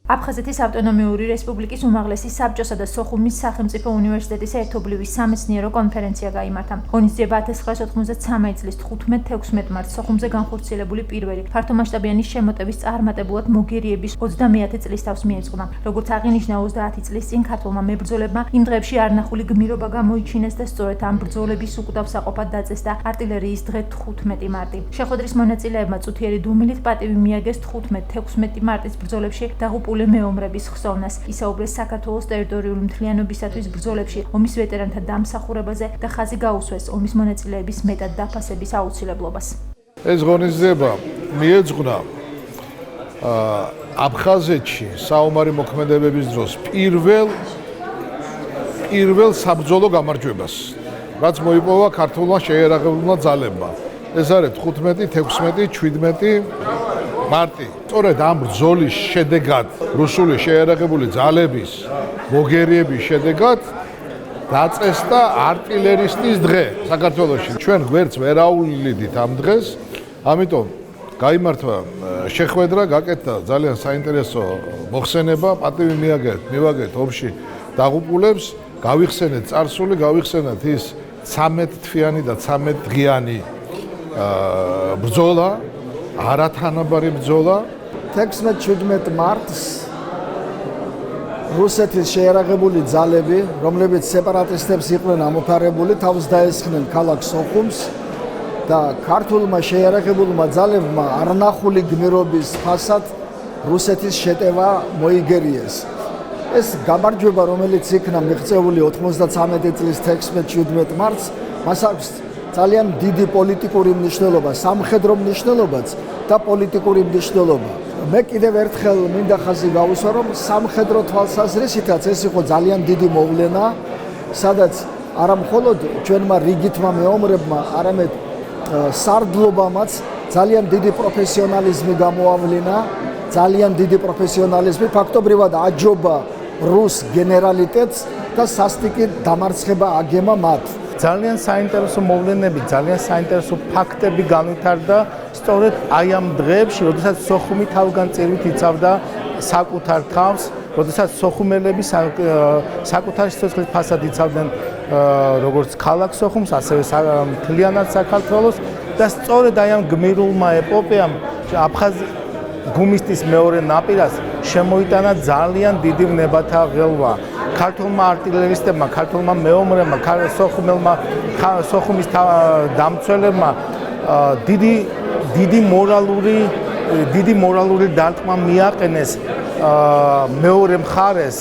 აფხაზეთის ავტონომიური რესპუბლიკის უმაღლესი საბჭოსა და სოხუმის სახელმწიფო უნივერსიტეტის ერთობლივი სამეცნიერო კონფერენცია გაიმართა. ღონისძიება 1993 წლის 15-16 მარტს სოხუმზე განხორციელებული პირველი ფართომასშტაბიანი შემოტევის წარმატებულად მოგერიების 30-ე წლისთავს მიეძღვნა. როგორც აღინიშნა 30 წლის წინ ქართველმა მებრძოლებმა იმ დღეებში არნახული გმირობა გამოიჩინეს და სწორედ ამ ბრძოლების უკვდავსაყოფად დაწესდა არტილერიის დღე 15 მარტი. შეხვედრის მონაწილეებმა წუთიერი დუმილით პატივი მიაგეს 15-16 მარტის ბრძოლებში დაღუპული მეომრების ხსოვნას. ისაუბრეს საქართველოს ტერიტორიული მთლიანობისათვის ბრძოლებში ომის ვეტერანთა დამსახურებაზე და ხაზი გაუსვეს ომის მონაწილეების მეტად დაფასების აუცილებლობას. ეს ღონისძიება მიეძღვნა აფხაზეთში საომარი მოქმედებების დროს პირველ საბრძოლო გამარჯვებას, რაც მოიპოვა ქართულმა შეიარაღებულმა ძალებმა. ეს არის 15, 16, 17 მარტი. სწორედ ამ ბრძოლის შედეგად რუსული შეიარაღებული ძალების მოგერიების შედეგად დაწესდა არტილერისტის დღე საქართველოში. ჩვენ გვერდს ვერ აუვლიდით ამ დღეს, ამიტომ გაიმართა შეხვედრა, გაკეთდა ძალიან საინტერესო მოხსენება, პატივი მივაგეთ ომში დაღუპულებს, გავიხსენეთ წარსული, გავიხსენეთ ის 13 თვიანი და 13 დღიანი ბრძოლა, არათანაბარი ბრძოლა. 16-17 მარტს რუსეთის შეიარაღებული ძალები, რომლებიც სეპარატისტებს იყვნენ ამოფარებული, თავს დაესხნენ ქალაქ სოხუმს და ქართულმა შეიარაღებულმა ძალებმა არნახული გმირობის ფასად რუსეთის შეტევა მოიგერიეს. ეს გამარჯვება, რომელიც იქნა მიღწეული 93 წლის 16-17 მარტს, მას აქვს ძალიან დიდი პოლიტიკური მნიშვნელობა, სამხედრო მნიშვნელობაც და პოლიტიკური მნიშვნელობა. მე კიდევ ერთხელ მინდა ხაზი გავუსვა, რომ სამხედრო თვალსაზრისითაც ეს იყო ძალიან დიდი მოვლენა, სადაც არა მხოლოდ ჩვენმა რიგითმა მეომრებმა, არამედ სარდლობამაც ძალიან დიდი პროფესიონალიზმი გამოავლინა, ძალიან დიდი პროფესიონალიზმი, ფაქტობრივად აჯობა რუს გენერალიტეტს და სასტიკი დამარცხება აგემა მათ. ძალიან საინტერესო მოვლენები, ძალიან საინტერესო ფაქტები განვითარდა სწორედ აი ამ დღეებში, როდესაც სოხუმი თავგანწირვით იცავდა საკუთარ თავს, როდესაც სოხუმელები საკუთარ სიცოცხლის ფასად იცავდნენ როგორც ქალაქ სოხუმს, ასევე მთლიანად საქართველოს და სწორედ აი ამ გმირულმა ეპოპეამ აფხაზ გუმისტის მეორე ნაპირას შემოიტანა ძალიან დიდი ვნებათა ღელვა. ქართულმა არტილერისტებმა, ქართულმა მეომრებმა, სოხუმის დამცველებმა დიდი მორალური დარტყმა მიაყენეს მეორე მხარეს.